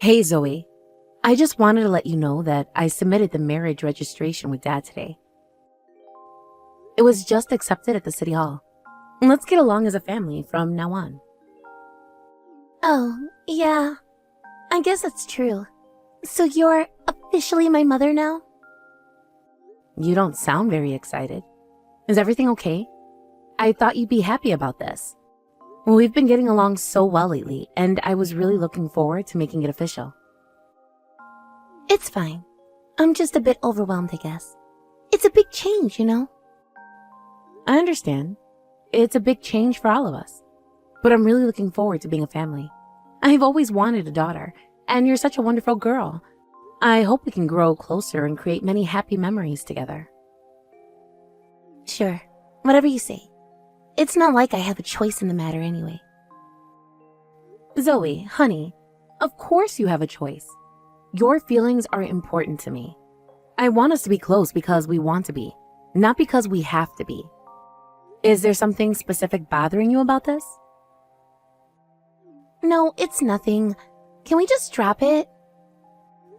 Hey Zoe, I just wanted to let you know that I submitted the marriage registration with Dad today. It was just accepted at the City Hall. Let's get along as a family from now on. Oh, yeah. I guess that's true. So you're officially my mother now? You don't sound very excited. Is everything okay? I thought you'd be happy about this. We've been getting along so well lately, and I was really looking forward to making it official. It's fine. I'm just a bit overwhelmed, I guess. It's a big change, you know? I understand. It's a big change for all of us. But I'm really looking forward to being a family. I've always wanted a daughter, and you're such a wonderful girl. I hope we can grow closer and create many happy memories together. Sure, whatever you say. It's not like I have a choice in the matter anyway. Zoe, honey, of course you have a choice. Your feelings are important to me. I want us to be close because we want to be, not because we have to be. Is there something specific bothering you about this? No, it's nothing. Can we just drop it?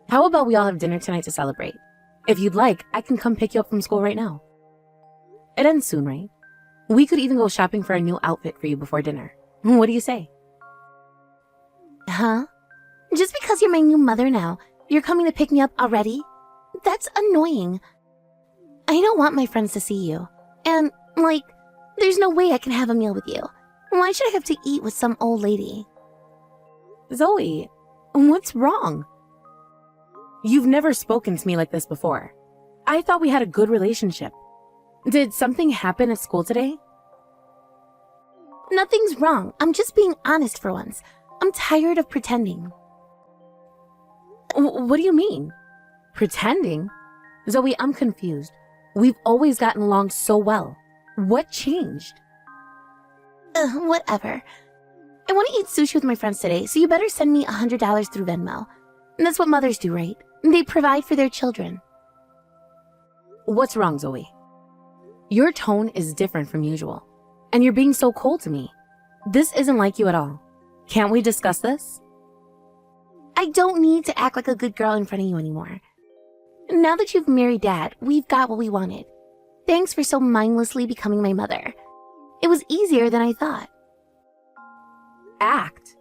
How about we all have dinner tonight to celebrate? If you'd like, I can come pick you up from school right now. It ends soon, right? We could even go shopping for a new outfit for you before dinner. What do you say? Huh? Just because you're my new mother now, you're coming to pick me up already? That's annoying. I don't want my friends to see you. And, there's no way I can have a meal with you. Why should I have to eat with some old lady? Zoe, what's wrong? You've never spoken to me like this before. I thought we had a good relationship. Did something happen at school today? Nothing's wrong. I'm just being honest for once. I'm tired of pretending. What do you mean? Pretending? Zoe, I'm confused. We've always gotten along so well. What changed? Whatever. I want to eat sushi with my friends today, so you better send me $100 through Venmo. That's what mothers do, right? They provide for their children. What's wrong, Zoe? Your tone is different from usual, and you're being so cold to me. This isn't like you at all. Can't we discuss this? I don't need to act like a good girl in front of you anymore. Now that you've married Dad, we've got what we wanted. Thanks for so mindlessly becoming my mother. It was easier than I thought. Act?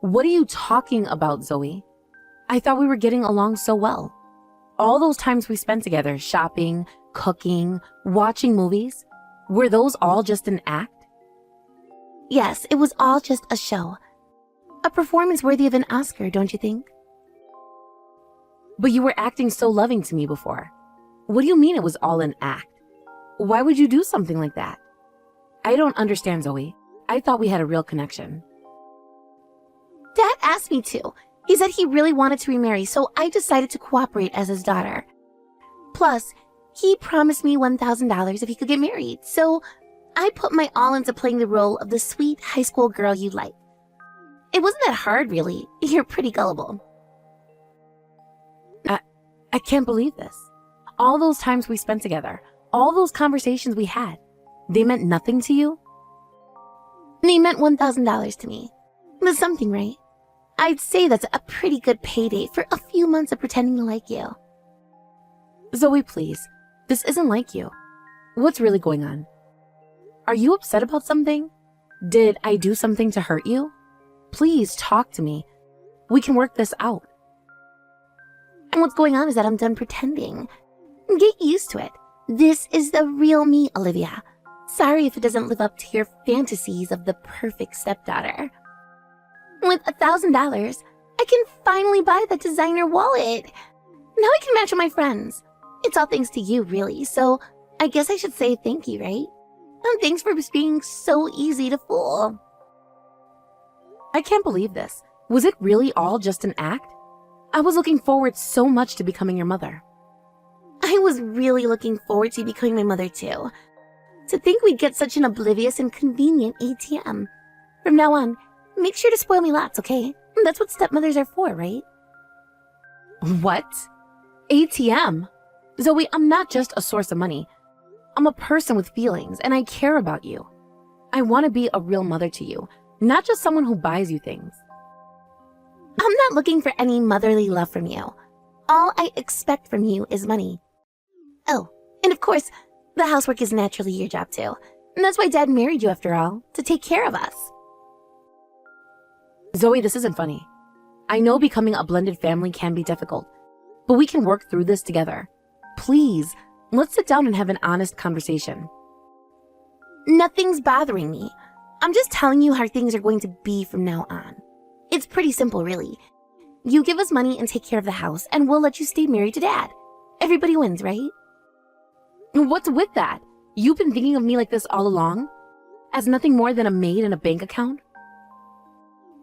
What are you talking about, Zoe? I thought we were getting along so well. All those times we spent together, shopping, cooking, watching movies, were those all just an act? Yes, it was all just a show. A performance worthy of an Oscar, don't you think? But you were acting so loving to me before. What do you mean it was all an act? Why would you do something like that? I don't understand, Zoe. I thought we had a real connection. Dad asked me to. He said he really wanted to remarry, so I decided to cooperate as his daughter. Plus, he promised me $1,000 if he could get married, so I put my all into playing the role of the sweet high school girl you like. It wasn't that hard, really. You're pretty gullible. I can't believe this. All those times we spent together, all those conversations we had, they meant nothing to you? They meant $1,000 to me. That's something, right? I'd say that's a pretty good payday for a few months of pretending to like you. Zoe, please. This isn't like you. What's really going on? Are you upset about something? Did I do something to hurt you? Please talk to me. We can work this out. And what's going on is that I'm done pretending. Get used to it. This is the real me, Olivia. Sorry if it doesn't live up to your fantasies of the perfect stepdaughter. With $1,000, I can finally buy that designer wallet. Now I can match with my friends. It's all thanks to you, really, so I guess I should say thank you, right? And thanks for being so easy to fool. I can't believe this. Was it really all just an act? I was looking forward so much to becoming your mother. I was really looking forward to becoming my mother, too. To think we'd get such an oblivious and convenient ATM. From now on, make sure to spoil me lots, okay? That's what stepmothers are for, right? What? ATM? Zoe, I'm not just a source of money. I'm a person with feelings, and I care about you. I want to be a real mother to you, not just someone who buys you things. I'm not looking for any motherly love from you. All I expect from you is money. Oh, and of course, the housework is naturally your job too. And that's why Dad married you after all, to take care of us. Zoe, this isn't funny. I know becoming a blended family can be difficult, but we can work through this together. Please, let's sit down and have an honest conversation. Nothing's bothering me. I'm just telling you how things are going to be from now on. It's pretty simple, really. You give us money and take care of the house, and we'll let you stay married to Dad. Everybody wins, right? What's with that? You've been thinking of me like this all along? As nothing more than a maid and a bank account?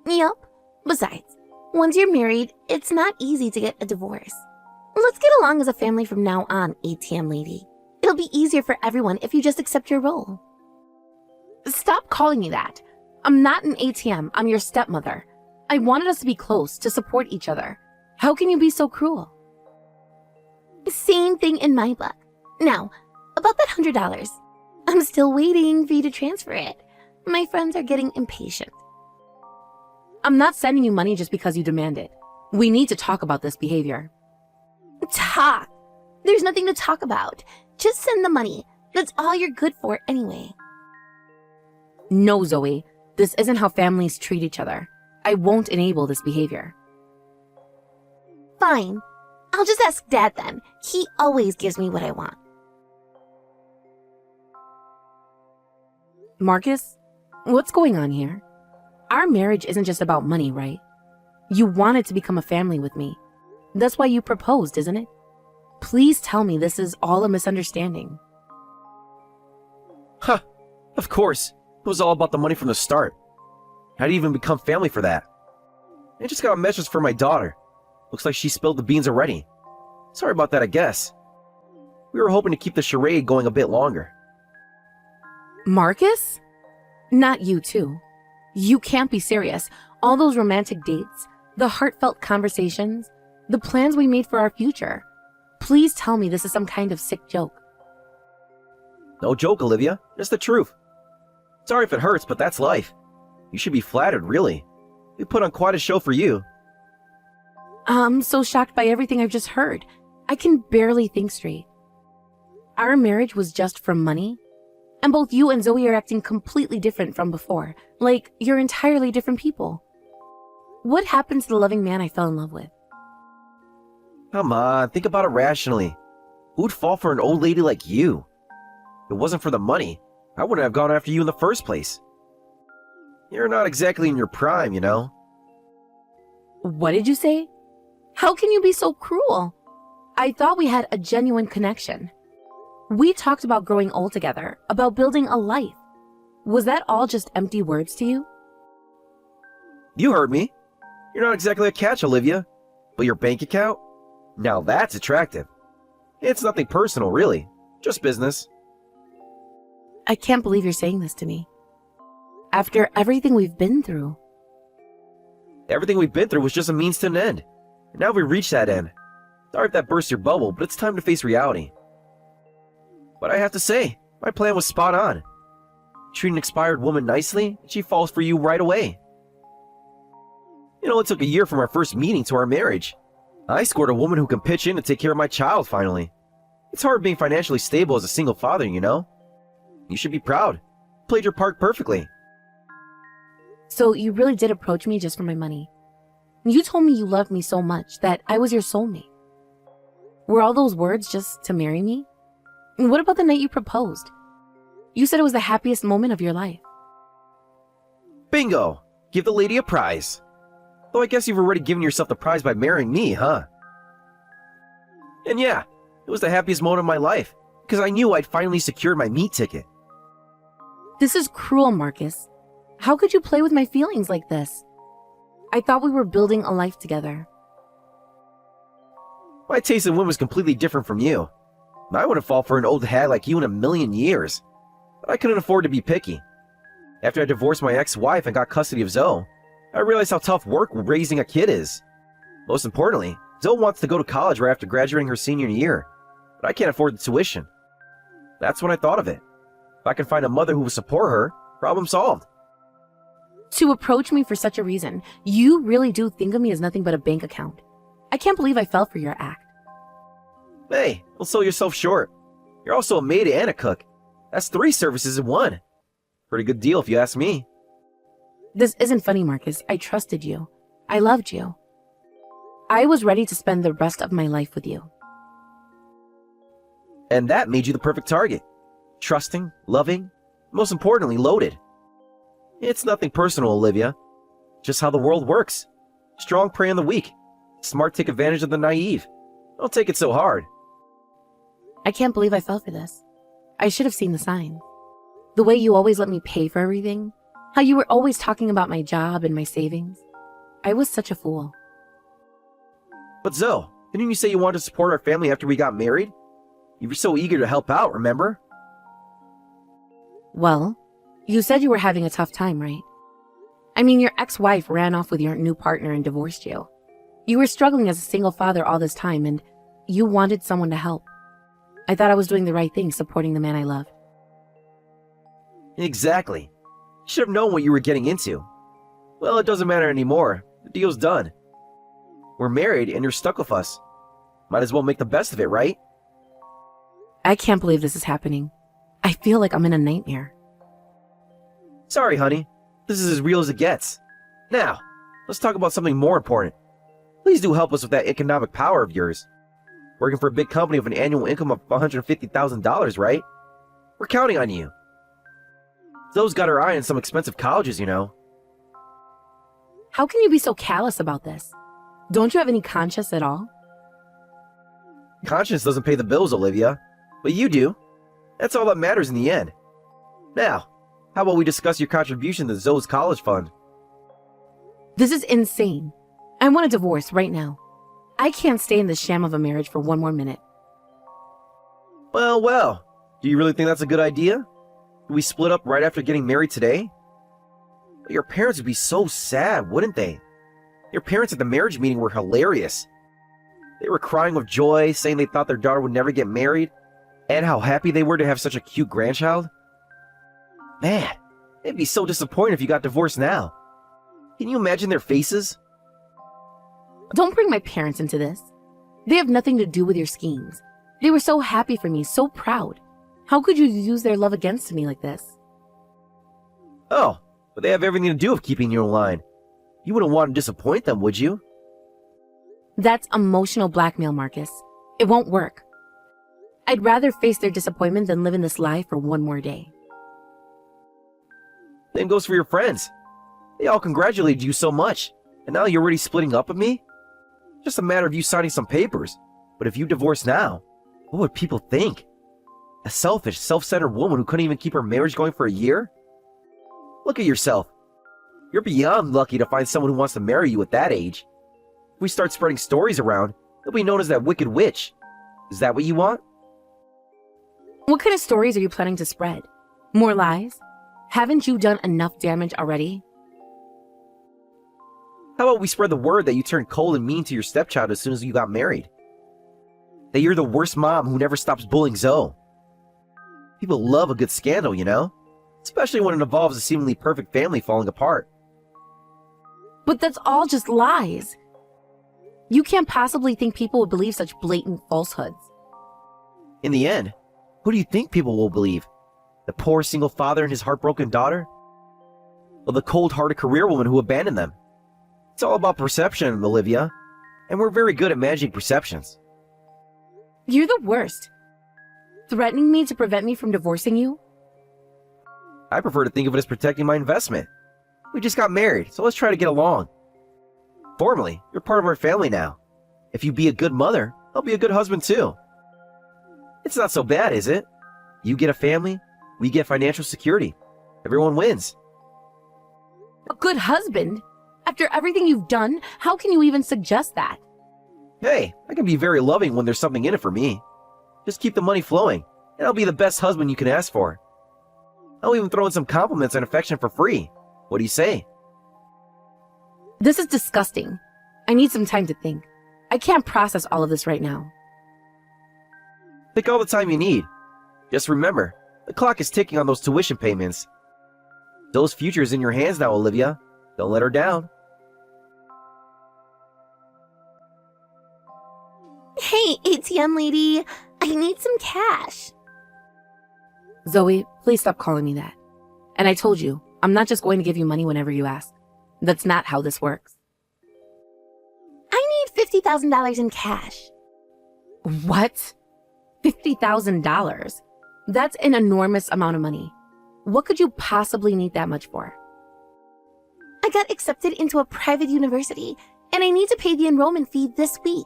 Yup. Besides, once you're married, it's not easy to get a divorce. Let's get along as a family from now on, ATM lady. It'll be easier for everyone if you just accept your role. Stop calling me that. I'm not an ATM, I'm your stepmother. I wanted us to be close, to support each other. How can you be so cruel? Same thing in my book. Now, about that $100. I'm still waiting for you to transfer it. My friends are getting impatient. I'm not sending you money just because you demand it. We need to talk about this behavior. Talk? There's nothing to talk about. Just send the money. That's all you're good for anyway. No, Zoe. This isn't how families treat each other. I won't enable this behavior. Fine. I'll just ask Dad then. He always gives me what I want. Marcus, what's going on here? Our marriage isn't just about money, right? You wanted to become a family with me. That's why you proposed, isn't it? Please tell me this is all a misunderstanding. Huh. Of course. It was all about the money from the start. How'd you even become family for that? I just got a message from my daughter. Looks like she spilled the beans already. Sorry about that, I guess. We were hoping to keep the charade going a bit longer. Marcus? Not you too. You can't be serious. All those romantic dates, the heartfelt conversations, the plans we made for our future. Please tell me this is some kind of sick joke. No joke, Olivia. It's the truth. Sorry if it hurts, but that's life. You should be flattered, really. We put on quite a show for you. I'm so shocked by everything I've just heard. I can barely think straight. Our marriage was just for money? And both you and Zoe are acting completely different from before. Like, you're entirely different people. What happened to the loving man I fell in love with? Come on, think about it rationally. Who'd fall for an old lady like you? If it wasn't for the money, I wouldn't have gone after you in the first place. You're not exactly in your prime, you know? What did you say? How can you be so cruel? I thought we had a genuine connection. We talked about growing old together, about building a life. Was that all just empty words to you? You heard me. You're not exactly a catch, Olivia. But your bank account? Now that's attractive. It's nothing personal, really. Just business. I can't believe you're saying this to me. After everything we've been through. Everything we've been through was just a means to an end. And now we've reached that end. Sorry if that burst your bubble, but it's time to face reality. But I have to say, my plan was spot on. Treat an expired woman nicely, and she falls for you right away. You know, it took a year from our first meeting to our marriage. I scored a woman who can pitch in to take care of my child, finally. It's hard being financially stable as a single father, you know? You should be proud. Played your part perfectly. So you really did approach me just for my money. You told me you loved me so much that I was your soulmate. Were all those words just to marry me? And what about the night you proposed? You said it was the happiest moment of your life. Bingo! Give the lady a prize. Though I guess you've already given yourself the prize by marrying me, huh? And yeah, it was the happiest moment of my life, because I knew I'd finally secured my meat ticket. This is cruel, Marcus. How could you play with my feelings like this? I thought we were building a life together. My taste in women was completely different from you. I wouldn't fall for an old hag like you in a million years. But I couldn't afford to be picky. After I divorced my ex-wife and got custody of Zoe, I realized how tough work raising a kid is. Most importantly, Zoe wants to go to college right after graduating her senior year, but I can't afford the tuition. That's when I thought of it. If I could find a mother who would support her, problem solved. To approach me for such a reason, you really do think of me as nothing but a bank account. I can't believe I fell for your act. Hey, don't sell yourself short. You're also a maid and a cook. That's 3 services in one. Pretty good deal if you ask me. This isn't funny, Marcus. I trusted you. I loved you. I was ready to spend the rest of my life with you. And that made you the perfect target. Trusting, loving, most importantly, loaded. It's nothing personal, Olivia. Just how the world works. Strong prey on the weak. Smart take advantage of the naive. Don't take it so hard. I can't believe I fell for this. I should have seen the signs. The way you always let me pay for everything. How you were always talking about my job and my savings. I was such a fool. But Zoe, didn't you say you wanted to support our family after we got married? You were so eager to help out, remember? Well, you said you were having a tough time, right? I mean, your ex-wife ran off with your new partner and divorced you. You were struggling as a single father all this time, and you wanted someone to help. I thought I was doing the right thing, supporting the man I loved. Exactly. You should have known what you were getting into. Well, it doesn't matter anymore. The deal's done. We're married and you're stuck with us. Might as well make the best of it, right? I can't believe this is happening. I feel like I'm in a nightmare. Sorry, honey. This is as real as it gets. Now, let's talk about something more important. Please do help us with that economic power of yours. Working for a big company with an annual income of $150,000, right? We're counting on you. Zoe's got her eye on some expensive colleges, you know. How can you be so callous about this? Don't you have any conscience at all? Conscience doesn't pay the bills, Olivia. But you do. That's all that matters in the end. Now, how about we discuss your contribution to Zoe's college fund? This is insane. I want a divorce right now. I can't stay in this sham of a marriage for one more minute. Well. Do you really think that's a good idea? Do we split up right after getting married today? Your parents would be so sad, wouldn't they? Your parents at the marriage meeting were hilarious. They were crying with joy, saying they thought their daughter would never get married, and how happy they were to have such a cute grandchild. Man, they'd be so disappointed if you got divorced now. Can you imagine their faces? Don't bring my parents into this. They have nothing to do with your schemes. They were so happy for me, so proud. How could you use their love against me like this? Oh, but they have everything to do with keeping you in line. You wouldn't want to disappoint them, would you? That's emotional blackmail, Marcus. It won't work. I'd rather face their disappointment than live in this lie for one more day. Same goes for your friends. They all congratulated you so much, and now you're already splitting up with me? Just a matter of you signing some papers. But if you divorce now, what would people think? A selfish, self-centered woman who couldn't even keep her marriage going for a year? Look at yourself. You're beyond lucky to find someone who wants to marry you at that age. If we start spreading stories around, you'll be known as that wicked witch. Is that what you want? What kind of stories are you planning to spread? More lies? Haven't you done enough damage already? How about we spread the word that you turned cold and mean to your stepchild as soon as you got married? That you're the worst mom who never stops bullying Zoe. People love a good scandal, you know? Especially when it involves a seemingly perfect family falling apart. But that's all just lies. You can't possibly think people would believe such blatant falsehoods. In the end, who do you think people will believe? The poor single father and his heartbroken daughter? Or the cold-hearted career woman who abandoned them? It's all about perception, Olivia. And we're very good at managing perceptions. You're the worst. Threatening me to prevent me from divorcing you? I prefer to think of it as protecting my investment. We just got married, so let's try to get along. Formally, you're part of our family now. If you be a good mother, I'll be a good husband too. It's not so bad, is it? You get a family, we get financial security. Everyone wins. A good husband? After everything you've done, how can you even suggest that? Hey, I can be very loving when there's something in it for me. Just keep the money flowing, and I'll be the best husband you can ask for. I'll even throw in some compliments and affection for free. What do you say? This is disgusting. I need some time to think. I can't process all of this right now. Take all the time you need. Just remember, the clock is ticking on those tuition payments. Zoe's future is in your hands now, Olivia. Don't let her down. Hey, ATM lady, I need some cash. Zoe, please stop calling me that. And I told you, I'm not just going to give you money whenever you ask. That's not how this works. I need $50,000 in cash. What? $50,000? That's an enormous amount of money. What could you possibly need that much for? I got accepted into a private university, and I need to pay the enrollment fee this week.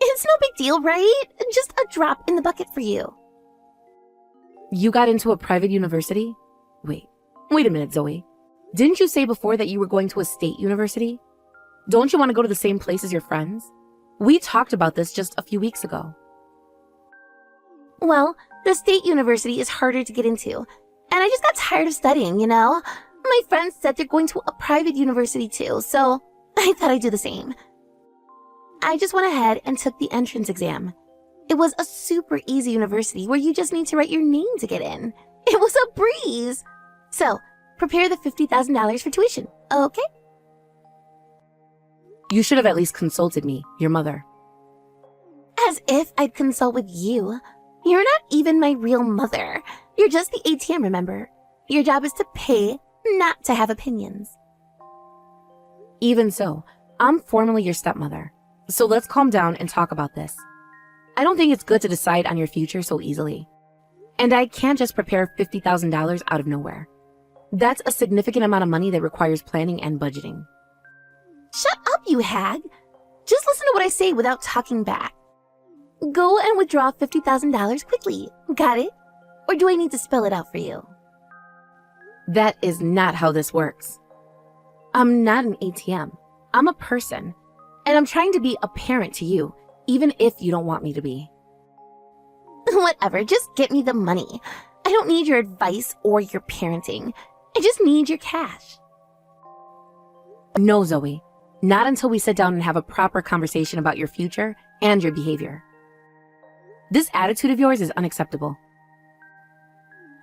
It's no big deal, right? Just a drop in the bucket for you. You got into a private university? Wait a minute, Zoe. Didn't you say before that you were going to a state university? Don't you want to go to the same place as your friends? We talked about this just a few weeks ago. Well, the state university is harder to get into, and I just got tired of studying, you know? My friends said they're going to a private university too, so I thought I'd do the same. I just went ahead and took the entrance exam. It was a super easy university where you just need to write your name to get in. It was a breeze. So, prepare the $50,000 for tuition, okay? You should have at least consulted me, your mother. As if I'd consult with you. You're not even my real mother. You're just the ATM, remember? Your job is to pay, not to have opinions. Even so, I'm formally your stepmother. So let's calm down and talk about this. I don't think it's good to decide on your future so easily. And I can't just prepare $50,000 out of nowhere. That's a significant amount of money that requires planning and budgeting. Shut up, you hag. Just listen to what I say without talking back. Go and withdraw $50,000 quickly. Got it? Or do I need to spell it out for you? That is not how this works. I'm not an ATM. I'm a person. And I'm trying to be a parent to you, even if you don't want me to be. Whatever, just get me the money. I don't need your advice or your parenting. I just need your cash. No, Zoe. Not until we sit down and have a proper conversation about your future and your behavior. This attitude of yours is unacceptable.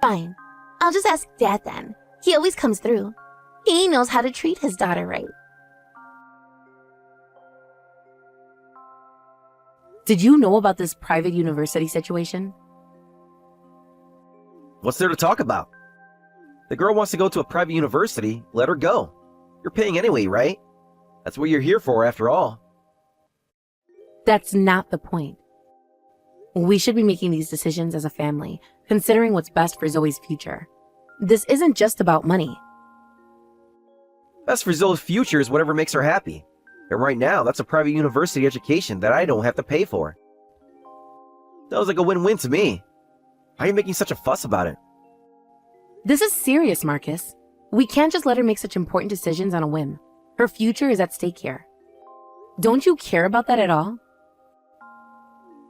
Fine. I'll just ask Dad then. He always comes through. He knows how to treat his daughter right. Did you know about this private university situation? What's there to talk about? The girl wants to go to a private university, let her go. You're paying anyway, right? That's what you're here for, after all. That's not the point. We should be making these decisions as a family, considering what's best for Zoe's future. This isn't just about money. Best for Zoe's future is whatever makes her happy. And right now, that's a private university education that I don't have to pay for. Sounds like a win-win to me. Why are you making such a fuss about it? This is serious, Marcus. We can't just let her make such important decisions on a whim. Her future is at stake here. Don't you care about that at all?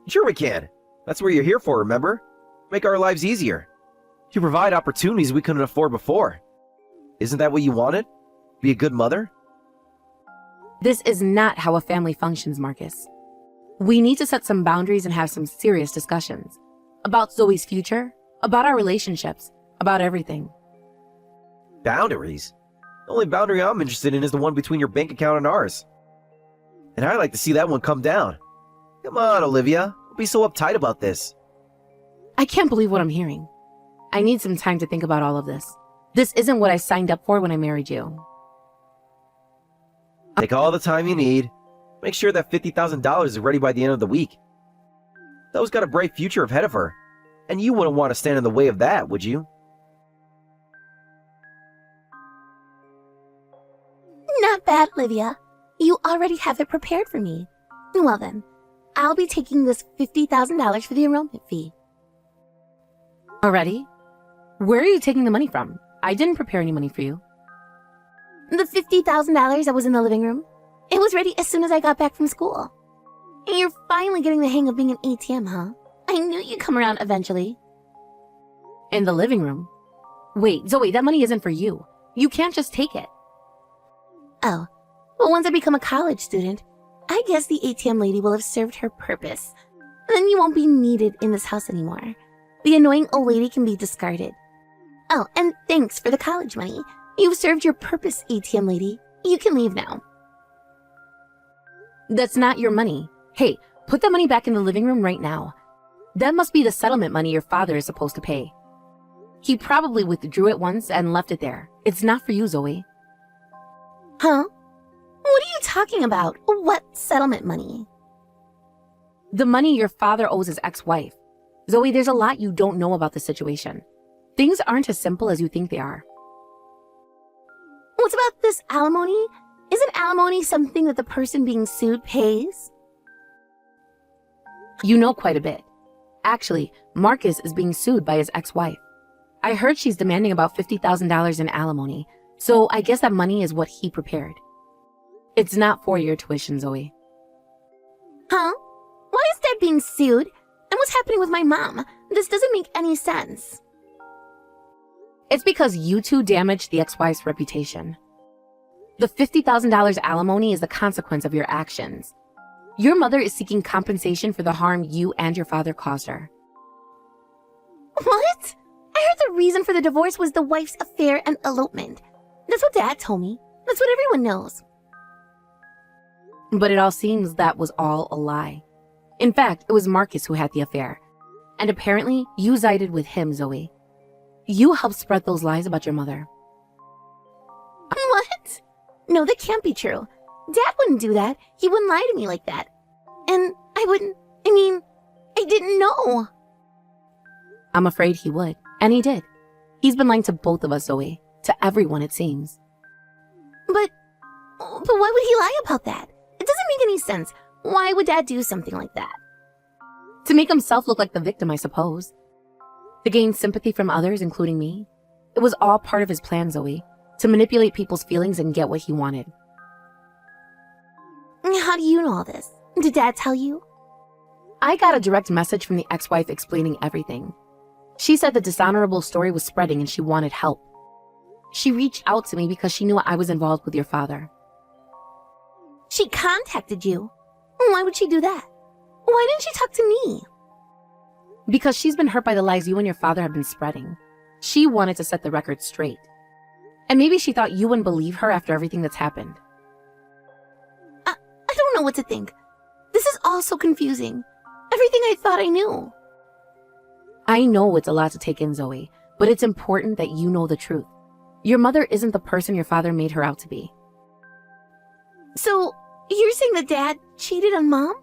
Sure we can. That's what you're here for, remember? Make our lives easier. You provide opportunities we couldn't afford before. Isn't that what you wanted? Be a good mother? This is not how a family functions, Marcus. We need to set some boundaries and have some serious discussions. About Zoe's future, about our relationships, about everything. Boundaries? The only boundary I'm interested in is the one between your bank account and ours. And I'd like to see that one come down. Come on, Olivia. Don't be so uptight about this. I can't believe what I'm hearing. I need some time to think about all of this. This isn't what I signed up for when I married you. Take all the time you need. Make sure that $50,000 is ready by the end of the week. Zoe's got a bright future ahead of her, and you wouldn't want to stand in the way of that, would you? Not bad, Olivia. You already have it prepared for me. Well then, I'll be taking this $50,000 for the enrollment fee. Already? Where are you taking the money from? I didn't prepare any money for you. The $50,000 that was in the living room, it was ready as soon as I got back from school. And you're finally getting the hang of being an ATM, huh? I knew you'd come around eventually. In the living room? Wait, Zoe, that money isn't for you. You can't just take it. Oh, well, once I become a college student, I guess the ATM lady will have served her purpose. Then you won't be needed in this house anymore. The annoying old lady can be discarded. Oh, and thanks for the college money. You've served your purpose, ATM lady. You can leave now. That's not your money. Hey, put the money back in the living room right now. That must be the settlement money your father is supposed to pay. He probably withdrew it once and left it there. It's not for you, Zoe. Huh? What are you talking about? What settlement money? The money your father owes his ex-wife. Zoe, there's a lot you don't know about the situation. Things aren't as simple as you think they are. What's about this alimony? Isn't alimony something that the person being sued pays? You know quite a bit. Actually, Marcus is being sued by his ex-wife. I heard she's demanding about $50,000 in alimony, so I guess that money is what he prepared. It's not for your tuition, Zoe. Huh? Why is Dad being sued? And what's happening with my mom? This doesn't make any sense. It's because you two damaged the ex-wife's reputation. The $50,000 alimony is the consequence of your actions. Your mother is seeking compensation for the harm you and your father caused her. What? I heard the reason for the divorce was the wife's affair and elopement. That's what Dad told me. That's what everyone knows. But it all seems that was all a lie. In fact, it was Marcus who had the affair. And apparently, you sided with him, Zoe. You helped spread those lies about your mother. What? No, that can't be true. Dad wouldn't do that. He wouldn't lie to me like that. And I didn't know. I'm afraid he would. And he did. He's been lying to both of us, Zoe. To everyone, it seems. But why would he lie about that? It doesn't make any sense. Why would Dad do something like that? To make himself look like the victim, I suppose. To gain sympathy from others, including me. It was all part of his plan, Zoe. To manipulate people's feelings and get what he wanted. How do you know all this? Did Dad tell you? I got a direct message from the ex-wife explaining everything. She said the dishonorable story was spreading and she wanted help. She reached out to me because she knew I was involved with your father. She contacted you. Why would she do that? Why didn't she talk to me? Because she's been hurt by the lies you and your father have been spreading. She wanted to set the record straight. And maybe she thought you wouldn't believe her after everything that's happened. I don't know what to think. This is all so confusing. Everything I thought I knew. I know it's a lot to take in, Zoe, but it's important that you know the truth. Your mother isn't the person your father made her out to be. So, you're saying that Dad cheated on Mom?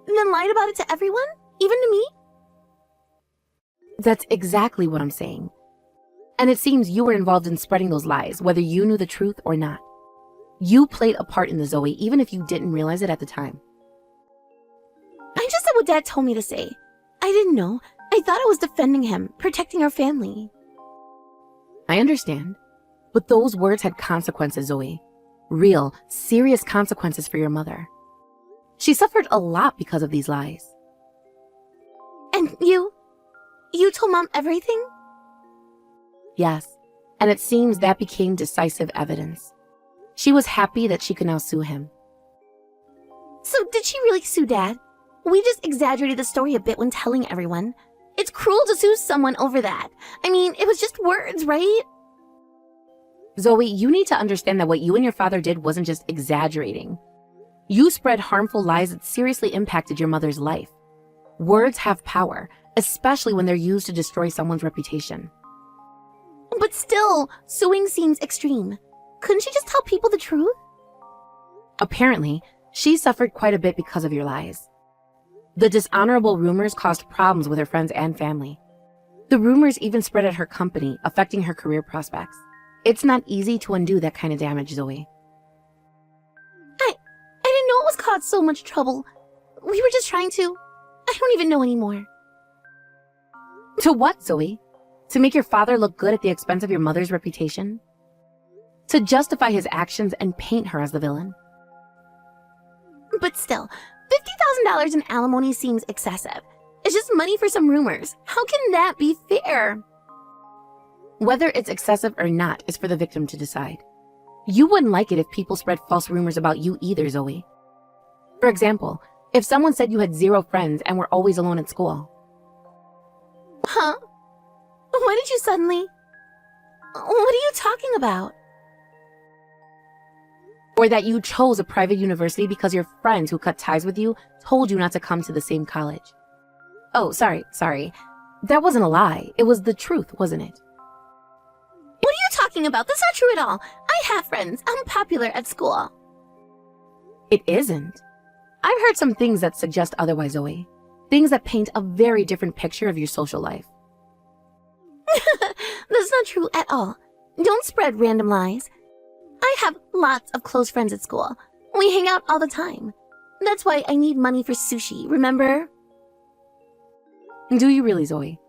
And then lied about it to everyone? Even to me? That's exactly what I'm saying. And it seems you were involved in spreading those lies, whether you knew the truth or not. You played a part in the Zoe, even if you didn't realize it at the time. I just said what Dad told me to say. I didn't know. I thought I was defending him, protecting our family. I understand. But those words had consequences, Zoe. Real, serious consequences for your mother. She suffered a lot because of these lies. And you told Mom everything? Yes, and it seems that became decisive evidence. She was happy that she could now sue him. So did she really sue Dad? We just exaggerated the story a bit when telling everyone. It's cruel to sue someone over that. I mean, it was just words, right? Zoe, you need to understand that what you and your father did wasn't just exaggerating. You spread harmful lies that seriously impacted your mother's life. Words have power, especially when they're used to destroy someone's reputation. But still, suing seems extreme. Couldn't she just tell people the truth? Apparently, she suffered quite a bit because of your lies. The dishonorable rumors caused problems with her friends and family. The rumors even spread at her company, affecting her career prospects. It's not easy to undo that kind of damage, Zoe. I didn't know it was caused so much trouble. We were just trying to... I don't even know anymore. To what, Zoe? To make your father look good at the expense of your mother's reputation? To justify his actions and paint her as the villain? But still, $50,000 in alimony seems excessive. It's just money for some rumors. How can that be fair? Whether it's excessive or not is for the victim to decide. You wouldn't like it if people spread false rumors about you either, Zoe. For example, if someone said you had 0 friends and were always alone at school. Huh? Why did you suddenly... What are you talking about? Or that you chose a private university because your friends who cut ties with you told you not to come to the same college. Oh, sorry. That wasn't a lie. It was the truth, wasn't it? What are you talking about? That's not true at all. I have friends. I'm popular at school. It isn't. I've heard some things that suggest otherwise, Zoe. Things that paint a very different picture of your social life. That's not true at all. Don't spread random lies. I have lots of close friends at school. We hang out all the time. That's why I need money for sushi, remember? Do you really, Zoe?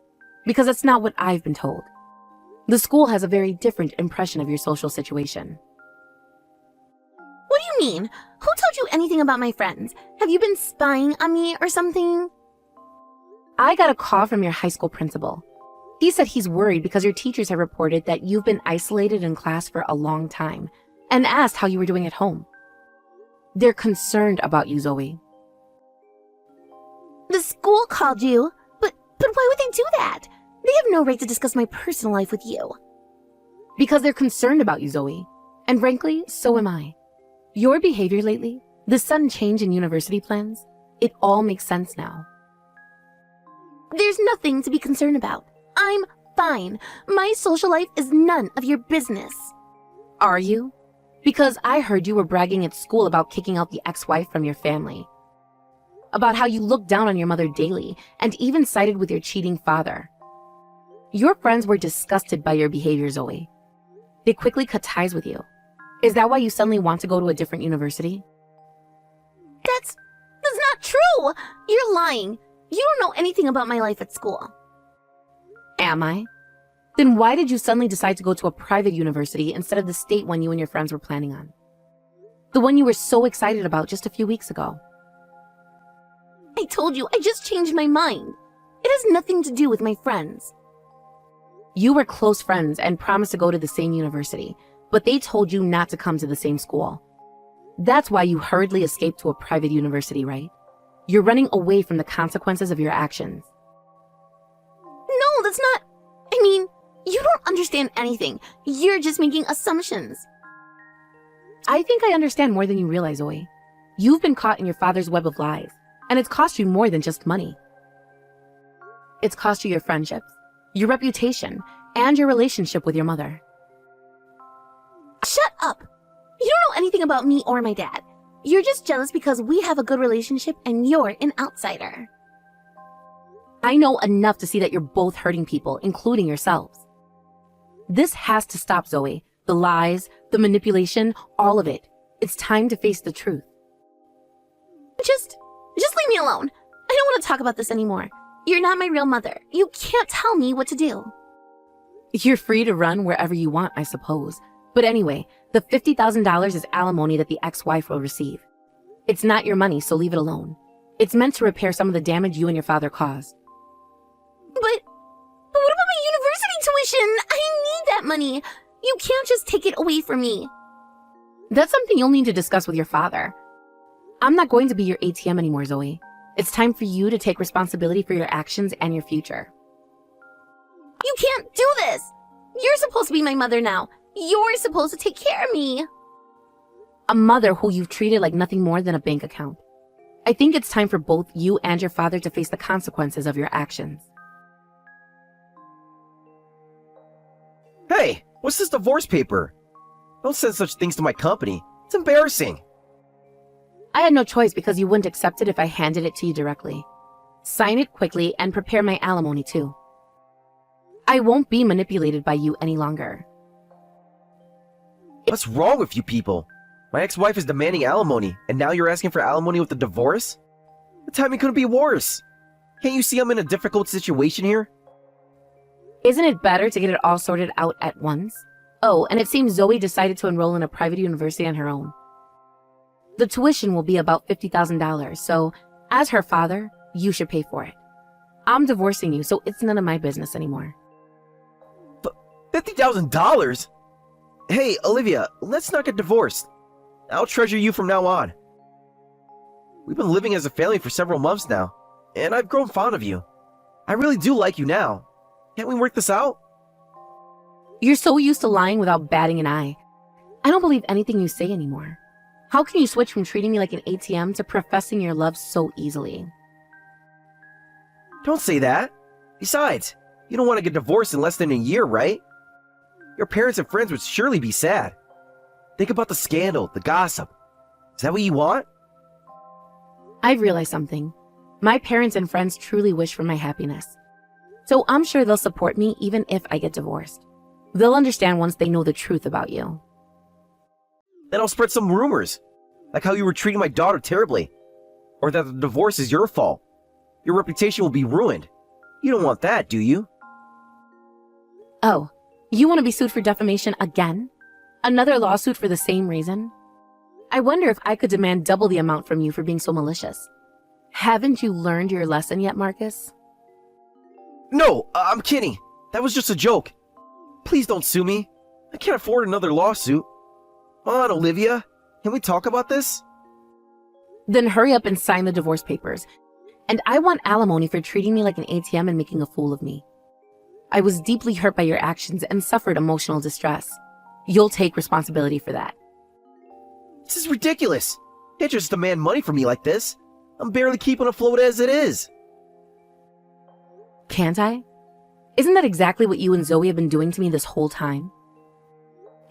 Because that's not what I've been told. The school has a very different impression of your social situation. What do you mean? Who told you anything about my friends? Have you been spying on me or something? I got a call from your high school principal. He said he's worried because your teachers have reported that you've been isolated in class for a long time and asked how you were doing at home. They're concerned about you, Zoe. The school called you? But why would they do that? They have no right to discuss my personal life with you. Because they're concerned about you, Zoe. And frankly, so am I. Your behavior lately, the sudden change in university plans, it all makes sense now. There's nothing to be concerned about. I'm fine. My social life is none of your business. Are you? Because I heard you were bragging at school about kicking out the ex-wife from your family. About how you look down on your mother daily and even sided with your cheating father. Your friends were disgusted by your behavior, Zoe. They quickly cut ties with you. Is that why you suddenly want to go to a different university? That's not true. You're lying. You don't know anything about my life at school. Am I? Then why did you suddenly decide to go to a private university instead of the state one you and your friends were planning on? The one you were so excited about just a few weeks ago. I told you, I just changed my mind. It has nothing to do with my friends. You were close friends and promised to go to the same university, but they told you not to come to the same school. That's why you hurriedly escaped to a private university, right? You're running away from the consequences of your actions. No, that's not... I mean, you don't understand anything. You're just making assumptions. I think I understand more than you realize, Zoe. You've been caught in your father's web of lies, and it's cost you more than just money. It's cost you your friendships, your reputation, and your relationship with your mother. Shut up! You don't know anything about me or my dad. You're just jealous because we have a good relationship and you're an outsider. I know enough to see that you're both hurting people, including yourselves. This has to stop, Zoe. The lies, the manipulation, all of it. It's time to face the truth. Just leave me alone. I don't want to talk about this anymore. You're not my real mother. You can't tell me what to do. You're free to run wherever you want, I suppose. But anyway, the $50,000 is alimony that the ex-wife will receive. It's not your money, so leave it alone. It's meant to repair some of the damage you and your father caused. But what about my university tuition? I need that money. You can't just take it away from me. That's something you'll need to discuss with your father. I'm not going to be your ATM anymore, Zoe. It's time for you to take responsibility for your actions and your future. You can't do this. You're supposed to be my mother now. You're supposed to take care of me. A mother who you've treated like nothing more than a bank account. I think it's time for both you and your father to face the consequences of your actions. Hey, what's this divorce paper? Don't send such things to my company. It's embarrassing. I had no choice because you wouldn't accept it if I handed it to you directly. Sign it quickly and prepare my alimony too. I won't be manipulated by you any longer. What's wrong with you people? My ex-wife is demanding alimony, and now you're asking for alimony with a divorce? The timing couldn't be worse. Can't you see I'm in a difficult situation here? Isn't it better to get it all sorted out at once? Oh, and it seems Zoe decided to enroll in a private university on her own. The tuition will be about $50,000, so as her father, you should pay for it. I'm divorcing you, so it's none of my business anymore. But $50,000? Hey, Olivia, let's not get divorced. I'll treasure you from now on. We've been living as a family for several months now, and I've grown fond of you. I really do like you now. Can't we work this out? You're so used to lying without batting an eye. I don't believe anything you say anymore. How can you switch from treating me like an ATM to professing your love so easily? Don't say that. Besides, you don't want to get divorced in less than a year, right? Your parents and friends would surely be sad. Think about the scandal, the gossip. Is that what you want? I've realized something. My parents and friends truly wish for my happiness. So I'm sure they'll support me even if I get divorced. They'll understand once they know the truth about you. Then I'll spread some rumors, like how you were treating my daughter terribly, or that the divorce is your fault. Your reputation will be ruined. You don't want that, do you? Oh, you want to be sued for defamation again? Another lawsuit for the same reason? I wonder if I could demand double the amount from you for being so malicious. Haven't you learned your lesson yet, Marcus? No, I'm kidding. That was just a joke. Please don't sue me. I can't afford another lawsuit. Come on, Olivia. Can we talk about this? Then hurry up and sign the divorce papers. And I want alimony for treating me like an ATM and making a fool of me. I was deeply hurt by your actions and suffered emotional distress. You'll take responsibility for that. This is ridiculous. You can't just demand money from me like this. I'm barely keeping afloat as it is. Can't I? Isn't that exactly what you and Zoe have been doing to me this whole time?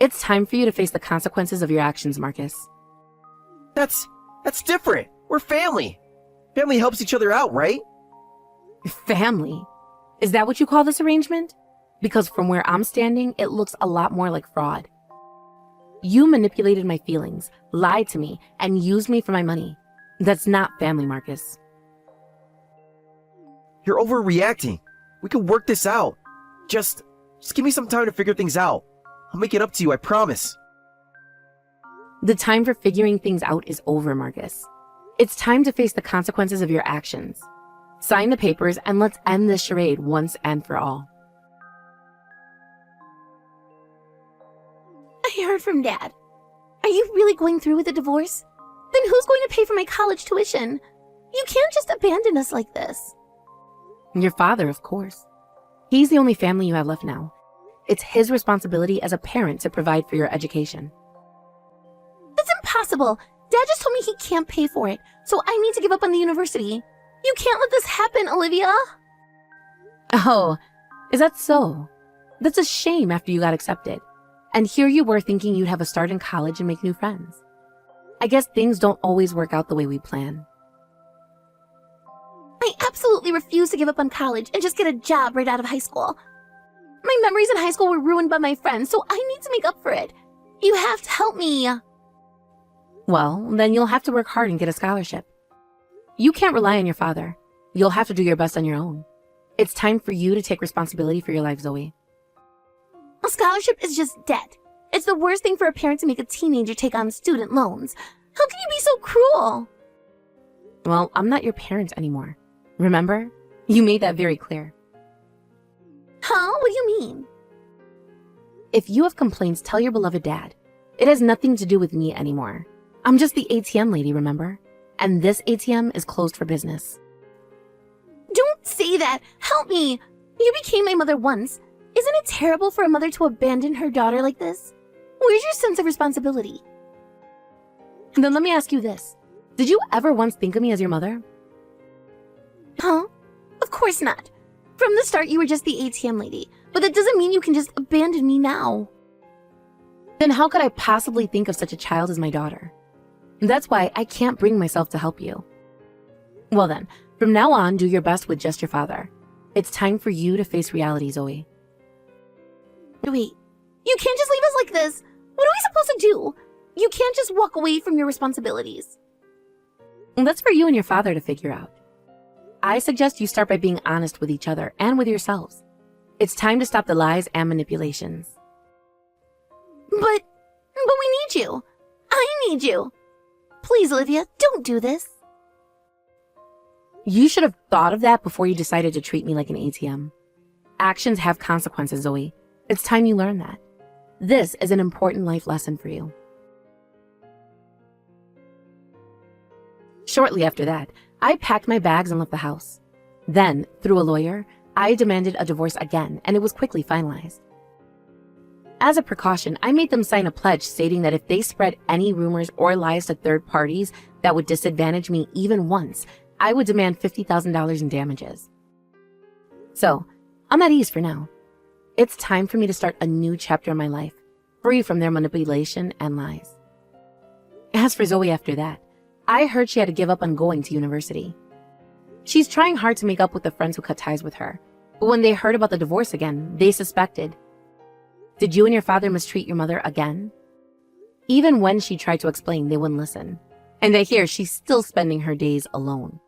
It's time for you to face the consequences of your actions, Marcus. That's different. We're family. Family helps each other out, right? Family? Is that what you call this arrangement? Because from where I'm standing, it looks a lot more like fraud. You manipulated my feelings, lied to me, and used me for my money. That's not family, Marcus. You're overreacting. We can work this out. Just give me some time to figure things out. I'll make it up to you, I promise. The time for figuring things out is over, Marcus. It's time to face the consequences of your actions. Sign the papers and let's end this charade once and for all. I heard from Dad. Are you really going through with the divorce? Then who's going to pay for my college tuition? You can't just abandon us like this. Your father, of course. He's the only family you have left now. It's his responsibility as a parent to provide for your education. That's impossible. Dad just told me he can't pay for it, so I need to give up on the university. You can't let this happen, Olivia. Oh, is that so? That's a shame after you got accepted. And here you were thinking you'd have a start in college and make new friends. I guess things don't always work out the way we plan. I absolutely refuse to give up on college and just get a job right out of high school. My memories in high school were ruined by my friends, so I need to make up for it. You have to help me. Well, then you'll have to work hard and get a scholarship. You can't rely on your father. You'll have to do your best on your own. It's time for you to take responsibility for your life, Zoe. A scholarship is just debt. It's the worst thing for a parent to make a teenager take on student loans. How can you be so cruel? Well, I'm not your parent anymore. Remember? You made that very clear. Huh? What do you mean? If you have complaints, tell your beloved dad. It has nothing to do with me anymore. I'm just the ATM lady, remember? And this ATM is closed for business. Don't say that. Help me. You became my mother once. Isn't it terrible for a mother to abandon her daughter like this? Where's your sense of responsibility? And then let me ask you this. Did you ever once think of me as your mother? Huh? Of course not. From the start, you were just the ATM lady, but that doesn't mean you can just abandon me now. Then how could I possibly think of such a child as my daughter? That's why I can't bring myself to help you. Well then, from now on, do your best with just your father. It's time for you to face reality, Zoe. Wait, you can't just leave us like this. What are we supposed to do? You can't just walk away from your responsibilities. That's for you and your father to figure out. I suggest you start by being honest with each other and with yourselves. It's time to stop the lies and manipulations. But we need you. I need you. Please, Olivia, don't do this. You should have thought of that before you decided to treat me like an ATM. Actions have consequences, Zoe. It's time you learn that. This is an important life lesson for you. Shortly after that, I packed my bags and left the house. Then, through a lawyer, I demanded a divorce again, and it was quickly finalized. As a precaution, I made them sign a pledge stating that if they spread any rumors or lies to third parties that would disadvantage me even once, I would demand $50,000 in damages. So, I'm at ease for now. It's time for me to start a new chapter in my life, free from their manipulation and lies. As for Zoe after that, I heard she had to give up on going to university. She's trying hard to make up with the friends who cut ties with her, but when they heard about the divorce again, they suspected. Did you and your father mistreat your mother again? Even when she tried to explain, they wouldn't listen. And I hear she's still spending her days alone.